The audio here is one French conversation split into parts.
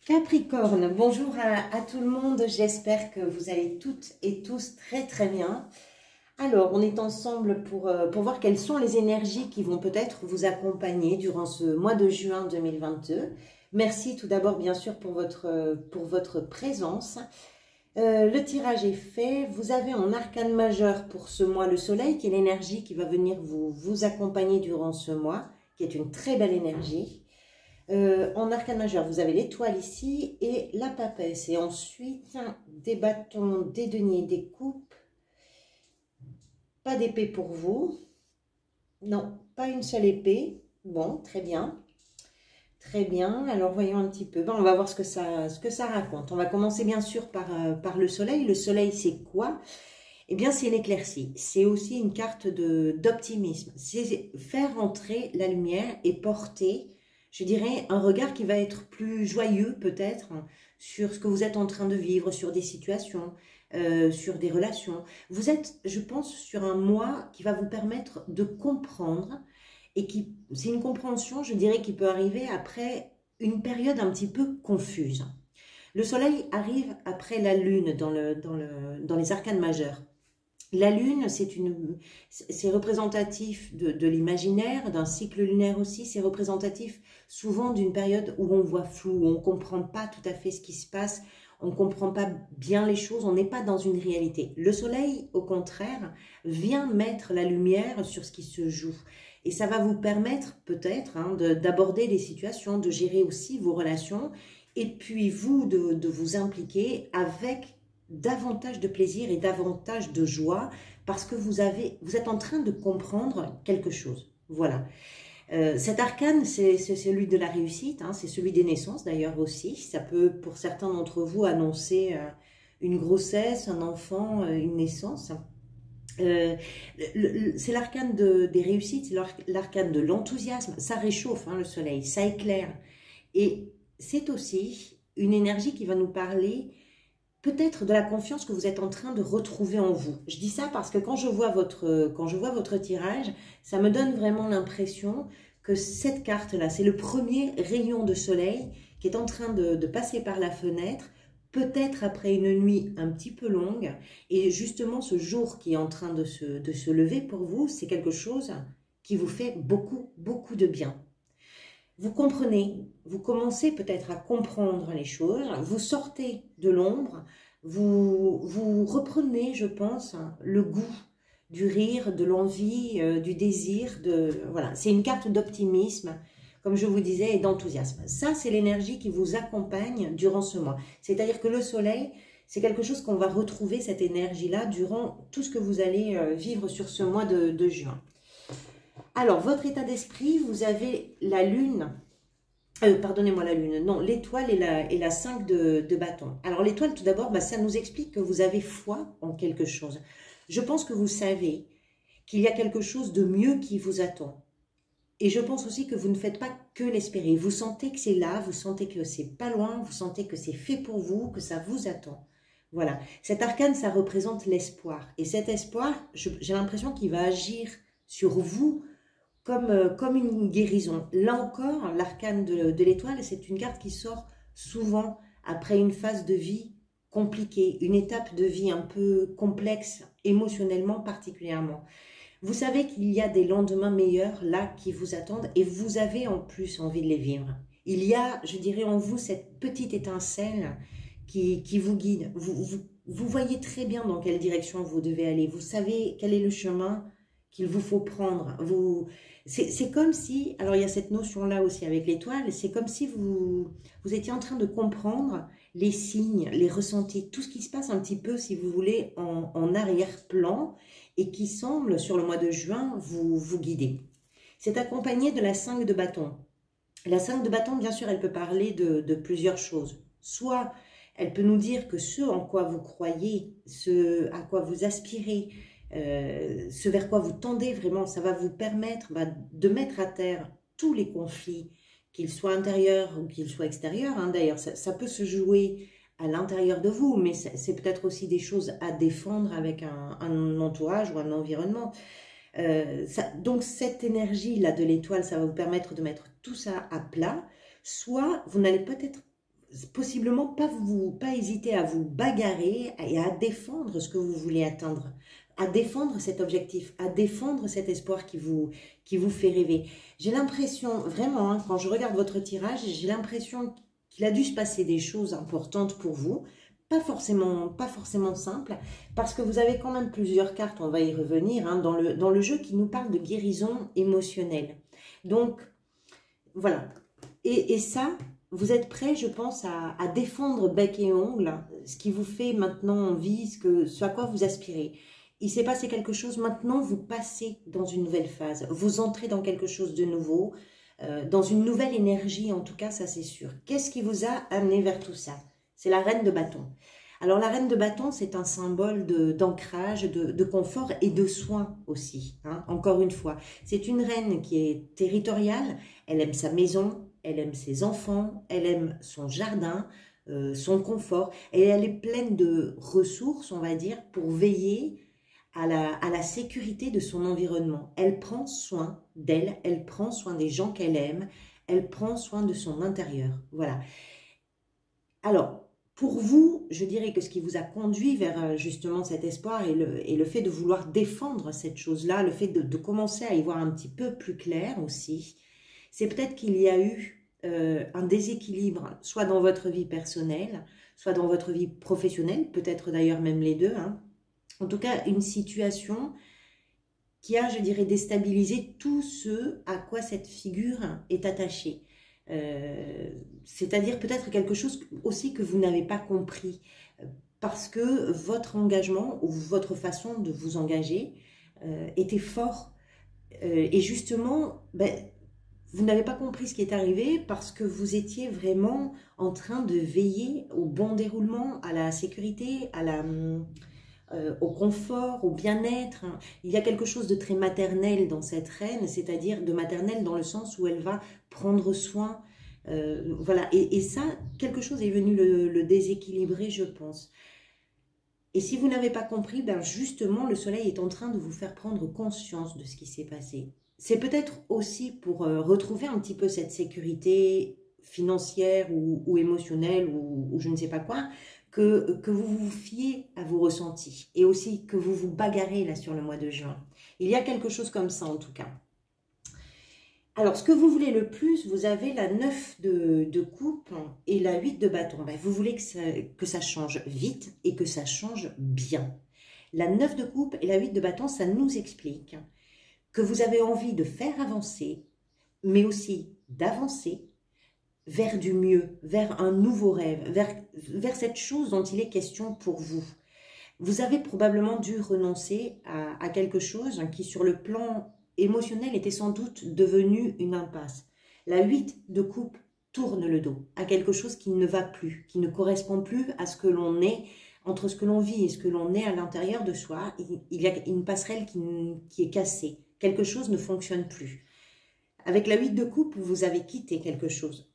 Capricorne, bonjour à tout le monde, j'espère que vous allez toutes et tous très très bien. Alors, on est ensemble pour voir quelles sont les énergies qui vont peut-être vous accompagner durant ce mois de juin 2022. Merci tout d'abord bien sûr pour votre présence. Le tirage est fait, vous avez en arcane majeur pour ce mois le soleil qui est l'énergie qui va venir vous accompagner durant ce mois, qui est une très belle énergie. En arcane majeur, vous avez l'étoile ici et la papesse. Et ensuite, des bâtons, des deniers, des coupes. Pas d'épée pour vous. Non, pas une seule épée. Bon, très bien. Très bien. Alors, voyons un petit peu. Bon, on va voir ce que ça raconte. On va commencer bien sûr par le soleil. Le soleil, c'est quoi? Eh bien, c'est l'éclaircie. C'est aussi une carte d'optimisme. C'est faire entrer la lumière et porter, je dirais, un regard qui va être plus joyeux peut-être sur ce que vous êtes en train de vivre, sur des situations, sur des relations. Vous êtes, je pense, sur un mois qui va vous permettre de comprendre et c'est une compréhension, je dirais, qui peut arriver après une période un petit peu confuse. Le soleil arrive après la lune dans les arcanes majeurs. La lune, c'est représentatif de l'imaginaire, d'un cycle lunaire aussi, c'est représentatif souvent d'une période où on voit flou, où on ne comprend pas tout à fait ce qui se passe, on ne comprend pas bien les choses, on n'est pas dans une réalité. Le soleil, au contraire, vient mettre la lumière sur ce qui se joue. Et ça va vous permettre peut-être d'aborder des situations, de gérer aussi vos relations, et puis vous, de vous impliquer avec davantage de plaisir et davantage de joie parce que vous êtes en train de comprendre quelque chose. Voilà. Cet arcane, c'est celui de la réussite, c'est celui des naissances d'ailleurs aussi. Ça peut, pour certains d'entre vous, annoncer une grossesse, un enfant, une naissance. C'est l'arcane des réussites, c'est l'arcane de l'enthousiasme. Ça réchauffe le soleil, ça éclaire. Et c'est aussi une énergie qui va nous parler peut-être de la confiance que vous êtes en train de retrouver en vous. Je dis ça parce que quand je vois votre tirage, ça me donne vraiment l'impression que cette carte-là, c'est le premier rayon de soleil qui est en train de passer par la fenêtre, peut-être après une nuit un petit peu longue. Et justement, ce jour qui est en train de se lever pour vous, c'est quelque chose qui vous fait beaucoup, beaucoup de bien. Vous comprenez, vous commencez peut-être à comprendre les choses, vous sortez de l'ombre, vous reprenez, je pense, le goût du rire, de l'envie, du désir. Voilà. C'est une carte d'optimisme, comme je vous disais, et d'enthousiasme. Ça, c'est l'énergie qui vous accompagne durant ce mois. C'est-à-dire que le soleil, c'est quelque chose qu'on va retrouver, cette énergie-là, durant tout ce que vous allez vivre sur ce mois de juin. Alors, votre état d'esprit, vous avez la lune, pardonnez-moi la lune, non, l'étoile et la 5 de bâton. Alors, l'étoile, tout d'abord, ça nous explique que vous avez foi en quelque chose. Je pense que vous savez qu'il y a quelque chose de mieux qui vous attend. Et je pense aussi que vous ne faites pas que l'espérer. Vous sentez que c'est là, vous sentez que c'est pas loin, vous sentez que c'est fait pour vous, que ça vous attend. Voilà. Cet arcane, ça représente l'espoir. Et cet espoir, j'ai l'impression qu'il va agir sur vous comme une guérison. Là encore, l'arcane de l'étoile, c'est une carte qui sort souvent après une phase de vie compliquée, une étape de vie un peu complexe, émotionnellement particulièrement. Vous savez qu'il y a des lendemains meilleurs là qui vous attendent et vous avez en plus envie de les vivre. Il y a, je dirais, en vous cette petite étincelle qui vous guide. Vous voyez très bien dans quelle direction vous devez aller. Vous savez quel est le chemin qu'il vous faut prendre. C'est comme si, alors il y a cette notion-là aussi avec l'étoile, c'est comme si vous étiez en train de comprendre les signes, les ressentis, tout ce qui se passe un petit peu, si vous voulez, en arrière-plan et qui semble, sur le mois de juin, vous guider. C'est accompagné de la 5 de bâton. La 5 de bâton, bien sûr, elle peut parler de plusieurs choses. Soit elle peut nous dire que ce en quoi vous croyez, ce à quoi vous aspirez, ce vers quoi vous tendez vraiment, ça va vous permettre de mettre à terre tous les conflits, qu'ils soient intérieurs ou qu'ils soient extérieurs. D'ailleurs, ça peut se jouer à l'intérieur de vous, mais c'est peut-être aussi des choses à défendre avec un entourage ou un environnement. Donc cette énergie-là de l'étoile, ça va vous permettre de mettre tout ça à plat. Soit vous n'allez peut-être possiblement pas hésiter à vous bagarrer et à défendre ce que vous voulez atteindre, à défendre cet objectif, à défendre cet espoir qui vous fait rêver. J'ai l'impression, vraiment, hein, quand je regarde votre tirage, j'ai l'impression qu'il a dû se passer des choses importantes pour vous, pas forcément simples, parce que vous avez quand même plusieurs cartes, on va y revenir, hein, dans le jeu qui nous parle de guérison émotionnelle. Donc, voilà. Et ça, vous êtes prêt, je pense, à défendre bec et ongle ce qui vous fait maintenant envie, ce à quoi vous aspirez. Il s'est passé quelque chose, maintenant vous passez dans une nouvelle phase, vous entrez dans quelque chose de nouveau, dans une nouvelle énergie, en tout cas, ça c'est sûr. Qu'est-ce qui vous a amené vers tout ça? C'est la reine de bâton. Alors la reine de bâton, c'est un symbole d'ancrage, de confort et de soin aussi, hein, encore une fois. C'est une reine qui est territoriale, elle aime sa maison, elle aime ses enfants, elle aime son jardin, son confort, et elle est pleine de ressources, on va dire, pour veiller à la sécurité de son environnement. Elle prend soin d'elle, elle prend soin des gens qu'elle aime, elle prend soin de son intérieur. Voilà. Alors, pour vous, je dirais que ce qui vous a conduit vers justement cet espoir et le fait de vouloir défendre cette chose-là, le fait de commencer à y voir un petit peu plus clair aussi, c'est peut-être qu'il y a eu un déséquilibre, soit dans votre vie personnelle, soit dans votre vie professionnelle, peut-être d'ailleurs même les deux, hein. En tout cas, une situation qui a, je dirais, déstabilisé tout ce à quoi cette figure est attachée. C'est-à-dire peut-être quelque chose aussi que vous n'avez pas compris, parce que votre engagement ou votre façon de vous engager était fort. Et justement, vous n'avez pas compris ce qui est arrivé parce que vous étiez vraiment en train de veiller au bon déroulement, à la sécurité, au confort, au bien-être. Il y a quelque chose de très maternel dans cette reine, c'est-à-dire de maternel dans le sens où elle va prendre soin. Voilà, et ça, quelque chose est venu le déséquilibrer, je pense. Et si vous n'avez pas compris, justement, le soleil est en train de vous faire prendre conscience de ce qui s'est passé. C'est peut-être aussi pour retrouver un petit peu cette sécurité financière ou émotionnelle ou je ne sais pas quoi, que vous vous fiez à vos ressentis et aussi que vous vous bagarrez là sur le mois de juin. Il y a quelque chose comme ça en tout cas. Alors, ce que vous voulez le plus, vous avez la 9 de coupe et la 8 de bâton. Vous voulez que ça change vite et que ça change bien. La 9 de coupe et la 8 de bâton, ça nous explique que vous avez envie de faire avancer, mais aussi d'avancer vers du mieux, vers un nouveau rêve, vers cette chose dont il est question pour vous. Vous avez probablement dû renoncer à quelque chose qui, sur le plan émotionnel, était sans doute devenu une impasse. La 8 de coupe tourne le dos à quelque chose qui ne va plus, qui ne correspond plus à ce que l'on est, entre ce que l'on vit et ce que l'on est à l'intérieur de soi. Il y a une passerelle qui est cassée. Quelque chose ne fonctionne plus. Avec la 8 de coupe, vous avez quitté quelque chose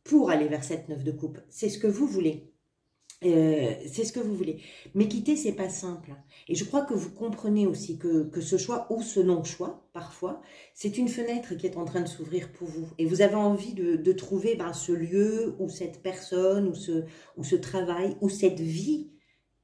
pour aller vers cette 9 de coupe. C'est ce que vous voulez. C'est ce que vous voulez. Mais quitter, c'est pas simple. Et je crois que vous comprenez aussi que ce choix ou ce non-choix, parfois, c'est une fenêtre qui est en train de s'ouvrir pour vous. Et vous avez envie de trouver ce lieu ou cette personne ou ce travail ou cette vie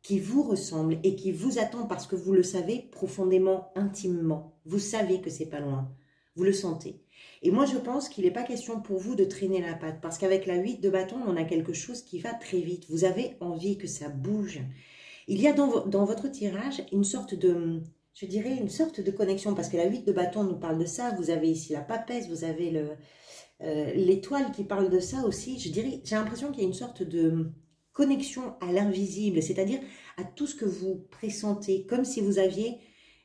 qui vous ressemble et qui vous attend parce que vous le savez profondément, intimement. Vous savez que c'est pas loin. Vous le sentez. Et moi, je pense qu'il n'est pas question pour vous de traîner la patte. Parce qu'avec la 8 de bâton, on a quelque chose qui va très vite. Vous avez envie que ça bouge. Il y a dans votre tirage une sorte de, je dirais, une sorte de connexion. Parce que la 8 de bâton nous parle de ça. Vous avez ici la papesse, vous avez l'étoile qui parle de ça aussi. Je dirais, j'ai l'impression qu'il y a une sorte de connexion à l'invisible. C'est-à-dire à tout ce que vous pressentez. Comme si vous aviez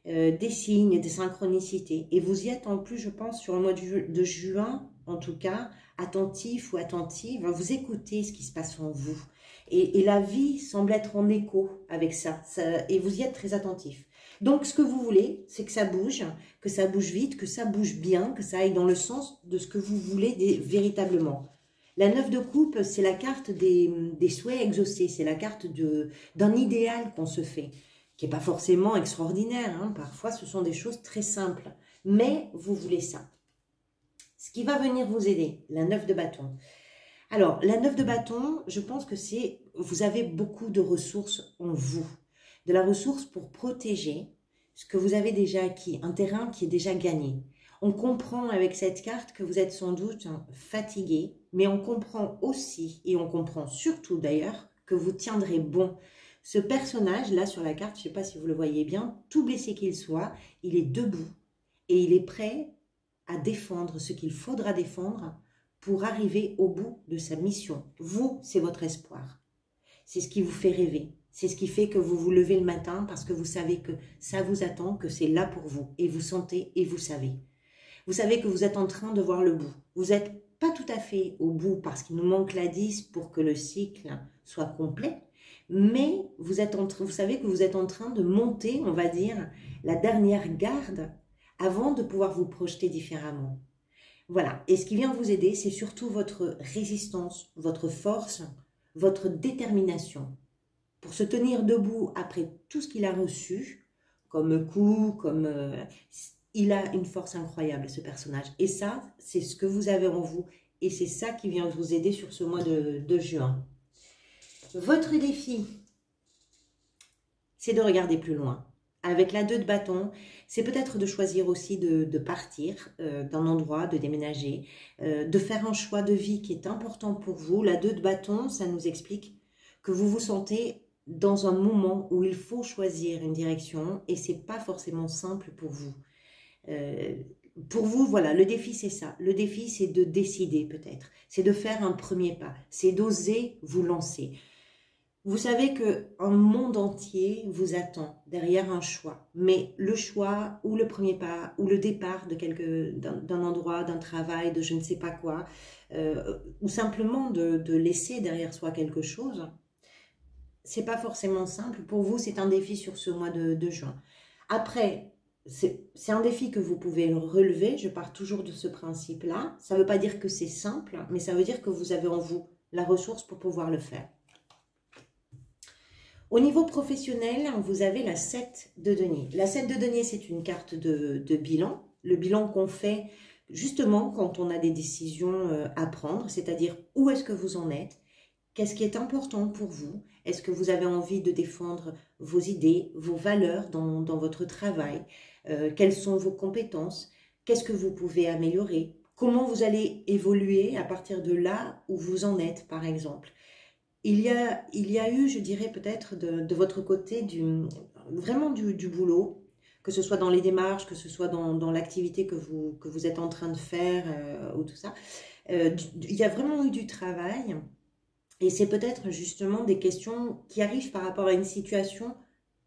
des signes, des synchronicités. Et vous y êtes en plus, je pense, sur le mois de juin, en tout cas, attentif ou attentive. Vous écoutez ce qui se passe en vous. Et la vie semble être en écho avec ça. Et vous y êtes très attentif. Donc, ce que vous voulez, c'est que ça bouge vite, que ça bouge bien, que ça aille dans le sens de ce que vous voulez véritablement. La 9 de coupe, c'est la carte des souhaits exaucés. C'est la carte d'un idéal qu'on se fait, qui n'est pas forcément extraordinaire, hein. Parfois ce sont des choses très simples, mais vous voulez ça. Ce qui va venir vous aider, la 9 de bâton. Alors, la 9 de bâton, je pense que vous avez beaucoup de ressources en vous. De la ressource pour protéger ce que vous avez déjà acquis, un terrain qui est déjà gagné. On comprend avec cette carte que vous êtes sans doute fatigué, mais on comprend aussi, et on comprend surtout d'ailleurs, que vous tiendrez bon. Ce personnage-là sur la carte, je ne sais pas si vous le voyez bien, tout blessé qu'il soit, il est debout et il est prêt à défendre ce qu'il faudra défendre pour arriver au bout de sa mission. Vous, c'est votre espoir. C'est ce qui vous fait rêver. C'est ce qui fait que vous vous levez le matin parce que vous savez que ça vous attend, que c'est là pour vous. Et vous sentez et vous savez. Vous savez que vous êtes en train de voir le bout. Vous n'êtes pas tout à fait au bout parce qu'il nous manque la 10 pour que le cycle soit complet. Mais vous savez que vous êtes en train de monter, on va dire, la dernière garde avant de pouvoir vous projeter différemment. Voilà, et ce qui vient vous aider, c'est surtout votre résistance, votre force, votre détermination pour se tenir debout après tout ce qu'il a reçu, comme coup, il a une force incroyable, ce personnage. Et ça, c'est ce que vous avez en vous, et c'est ça qui vient vous aider sur ce mois de juin. Votre défi, c'est de regarder plus loin. Avec la 2 de bâton, c'est peut-être de choisir aussi de partir d'un endroit, de déménager, de faire un choix de vie qui est important pour vous. La 2 de bâton, ça nous explique que vous vous sentez dans un moment où il faut choisir une direction et c'est pas forcément simple pour vous. Pour vous, voilà, le défi c'est ça. Le défi c'est de décider peut-être, c'est de faire un premier pas, c'est d'oser vous lancer. Vous savez qu'un monde entier vous attend derrière un choix. Mais le choix ou le premier pas ou le départ d'un endroit, d'un travail, de je ne sais pas quoi, ou simplement de laisser derrière soi quelque chose, c'est pas forcément simple. Pour vous, c'est un défi sur ce mois de juin. Après, c'est un défi que vous pouvez relever. Je pars toujours de ce principe-là. Ça ne veut pas dire que c'est simple, mais ça veut dire que vous avez en vous la ressource pour pouvoir le faire. Au niveau professionnel, vous avez la 7 de denier. La 7 de denier, c'est une carte de bilan. Le bilan qu'on fait justement quand on a des décisions à prendre, c'est-à-dire où est-ce que vous en êtes, qu'est-ce qui est important pour vous, est-ce que vous avez envie de défendre vos idées, vos valeurs dans votre travail, quelles sont vos compétences, qu'est-ce que vous pouvez améliorer, comment vous allez évoluer à partir de là où vous en êtes par exemple. Il y a eu, je dirais peut-être de votre côté, vraiment du boulot, que ce soit dans les démarches, que ce soit dans l'activité que vous êtes en train de faire ou tout ça. Il y a vraiment eu du travail et c'est peut-être justement des questions qui arrivent par rapport à une situation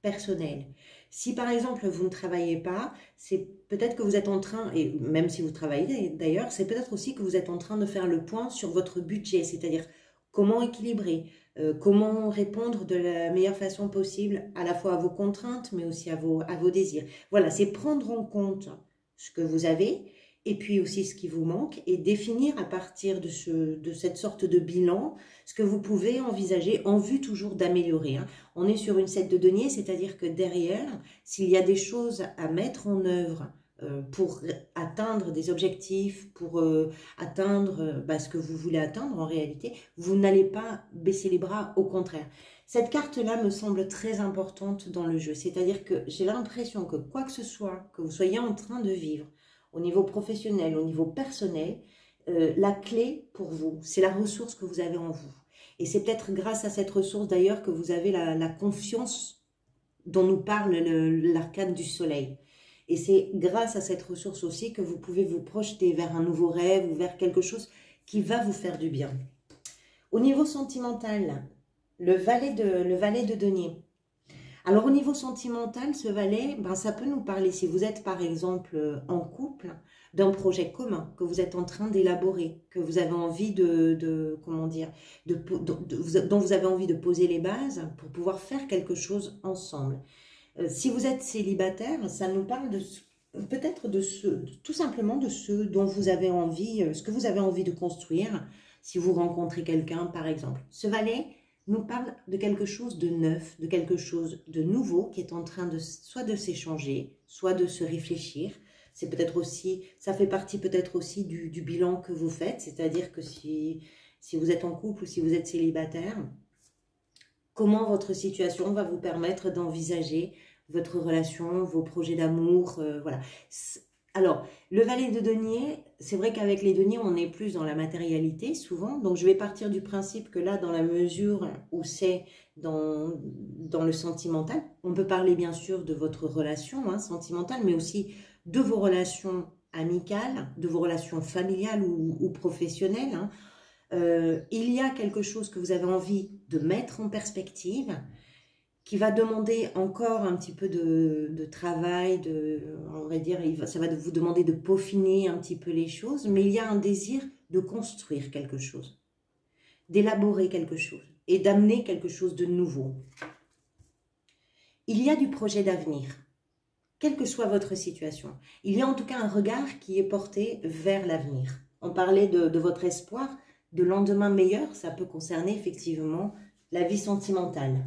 personnelle. Si par exemple vous ne travaillez pas, c'est peut-être que vous êtes en train, et même si vous travaillez d'ailleurs, c'est peut-être aussi que vous êtes en train de faire le point sur votre budget, c'est-à-dire comment équilibrer, comment répondre de la meilleure façon possible à la fois à vos contraintes, mais aussi à vos désirs. Voilà, c'est prendre en compte ce que vous avez et puis aussi ce qui vous manque et définir à partir de cette sorte de bilan ce que vous pouvez envisager en vue toujours d'améliorer. On est sur une 7 de denier, c'est-à-dire que derrière, s'il y a des choses à mettre en œuvre pour atteindre des objectifs, pour atteindre ce que vous voulez atteindre en réalité, vous n'allez pas baisser les bras, au contraire. Cette carte-là me semble très importante dans le jeu, c'est-à-dire que j'ai l'impression que quoi que ce soit que vous soyez en train de vivre, au niveau professionnel, au niveau personnel, la clé pour vous, c'est la ressource que vous avez en vous. Et c'est peut-être grâce à cette ressource d'ailleurs que vous avez la confiance dont nous parle l'arcane du soleil. Et c'est grâce à cette ressource aussi que vous pouvez vous projeter vers un nouveau rêve ou vers quelque chose qui va vous faire du bien. Au niveau sentimental, le valet de denier. Alors au niveau sentimental, ce valet, ça peut nous parler, si vous êtes par exemple en couple, d'un projet commun que vous êtes en train d'élaborer, que vous avez envie dont vous avez envie de poser les bases pour pouvoir faire quelque chose ensemble. Si vous êtes célibataire, ça nous parle peut-être tout simplement de ce dont vous avez envie, ce que vous avez envie de construire si vous rencontrez quelqu'un par exemple. Ce valet nous parle de quelque chose de neuf, de quelque chose de nouveau qui est en train soit de s'échanger, soit de se réfléchir. C'est peut-être aussi, ça fait partie peut-être aussi du bilan que vous faites, c'est-à-dire que si si vous êtes en couple ou si vous êtes célibataire, comment votre situation va vous permettre d'envisager votre relation, vos projets d'amour, voilà. Alors, le valet de denier, c'est vrai qu'avec les deniers, on est plus dans la matérialité souvent. Donc, je vais partir du principe que là, dans la mesure où c'est dans le sentimental, on peut parler bien sûr de votre relation sentimentale, mais aussi de vos relations amicales, de vos relations familiales ou professionnelles. Il y a quelque chose que vous avez envie de mettre en perspective, qui va demander encore un petit peu de travail, on va dire, ça va vous demander de peaufiner un petit peu les choses, mais il y a un désir de construire quelque chose, d'élaborer quelque chose et d'amener quelque chose de nouveau. Il y a du projet d'avenir, quelle que soit votre situation. Il y a en tout cas un regard qui est porté vers l'avenir. On parlait de votre espoir, de lendemain meilleur, ça peut concerner effectivement la vie sentimentale.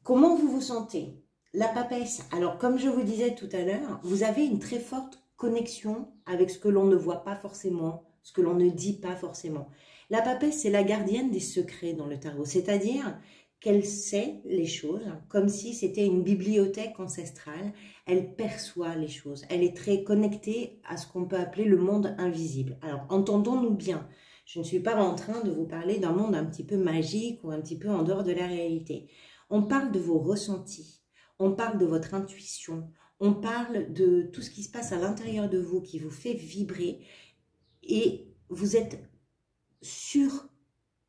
Comment vous vous sentez? La papesse, alors comme je vous disais tout à l'heure, vous avez une très forte connexion avec ce que l'on ne voit pas forcément, ce que l'on ne dit pas forcément. La papesse, c'est la gardienne des secrets dans le tarot, c'est-à-dire qu'elle sait les choses, comme si c'était une bibliothèque ancestrale, elle perçoit les choses, elle est très connectée à ce qu'on peut appeler le monde invisible. Alors, entendons-nous bien, je ne suis pas en train de vous parler d'un monde un petit peu magique ou un petit peu en dehors de la réalité. On parle de vos ressentis, on parle de votre intuition, on parle de tout ce qui se passe à l'intérieur de vous qui vous fait vibrer et vous êtes sûr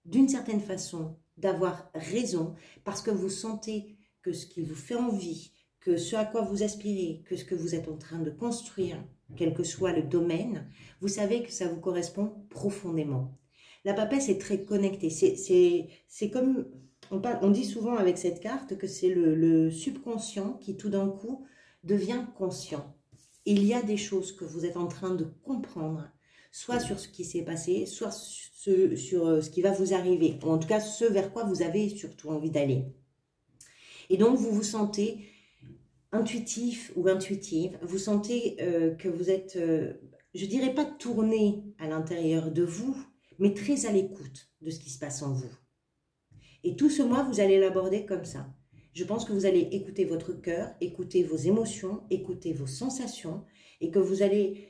d'une certaine façon d'avoir raison parce que vous sentez que ce qui vous fait envie, que ce à quoi vous aspirez, que ce que vous êtes en train de construire, quel que soit le domaine, vous savez que ça vous correspond profondément. La papesse est très connectée, c'est comme... On dit souvent avec cette carte que c'est le subconscient qui tout d'un coup devient conscient. Il y a des choses que vous êtes en train de comprendre, soit sur ce qui s'est passé, soit sur ce qui va vous arriver, ou en tout cas ce vers quoi vous avez surtout envie d'aller. Et donc vous vous sentez intuitif ou intuitive, vous sentez que vous êtes, je dirais pas tourné à l'intérieur de vous, mais très à l'écoute de ce qui se passe en vous. Et tout ce mois, vous allez l'aborder comme ça. Je pense que vous allez écouter votre cœur, écouter vos émotions, écouter vos sensations et que vous allez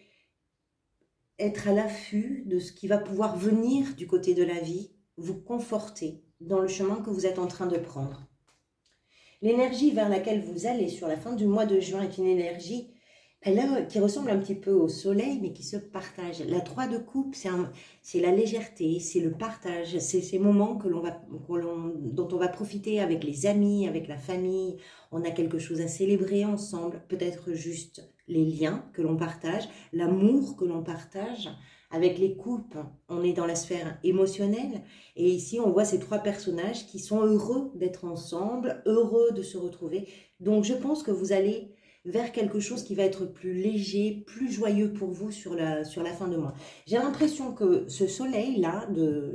être à l'affût de ce qui va pouvoir venir du côté de la vie, vous conforter dans le chemin que vous êtes en train de prendre. L'énergie vers laquelle vous allez sur la fin du mois de juin est une énergie qui ressemble un petit peu au soleil, mais qui se partage. La 3 de coupe, c'est la légèreté, c'est le partage, c'est ces moments dont on va profiter avec les amis, avec la famille. On a quelque chose à célébrer ensemble, peut-être juste les liens que l'on partage, l'amour que l'on partage. Avec les coupes, on est dans la sphère émotionnelle. Et ici, on voit ces 3 personnages qui sont heureux d'être ensemble, heureux de se retrouver. Donc, je pense que vous allez vers quelque chose qui va être plus léger, plus joyeux pour vous sur la fin de mois. J'ai l'impression que ce soleil-là,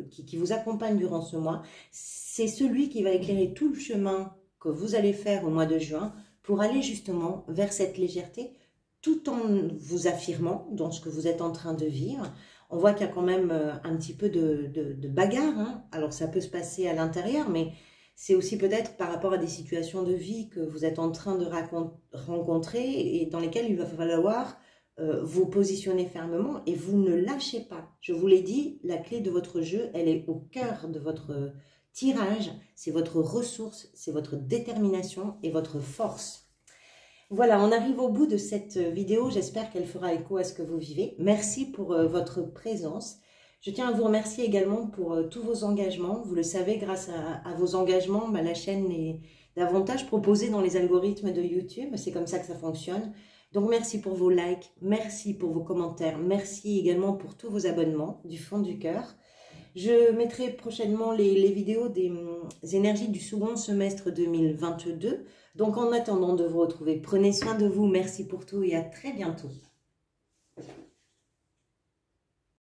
qui vous accompagne durant ce mois, c'est celui qui va éclairer tout le chemin que vous allez faire au mois de juin pour aller justement vers cette légèreté, tout en vous affirmant dans ce que vous êtes en train de vivre. On voit qu'il y a quand même un petit peu de bagarre, Alors ça peut se passer à l'intérieur, mais c'est aussi peut-être par rapport à des situations de vie que vous êtes en train de rencontrer et dans lesquelles il va falloir vous positionner fermement et vous ne lâchez pas. Je vous l'ai dit, la clé de votre jeu, elle est au cœur de votre tirage. C'est votre ressource, c'est votre détermination et votre force. Voilà, on arrive au bout de cette vidéo. J'espère qu'elle fera écho à ce que vous vivez. Merci pour votre présence. Je tiens à vous remercier également pour tous vos engagements. Vous le savez, grâce à vos engagements, la chaîne est davantage proposée dans les algorithmes de YouTube. C'est comme ça que ça fonctionne. Donc, merci pour vos likes, merci pour vos commentaires, merci également pour tous vos abonnements du fond du cœur. Je mettrai prochainement les vidéos des énergies du second semestre 2022. Donc, en attendant de vous retrouver, prenez soin de vous. Merci pour tout et à très bientôt.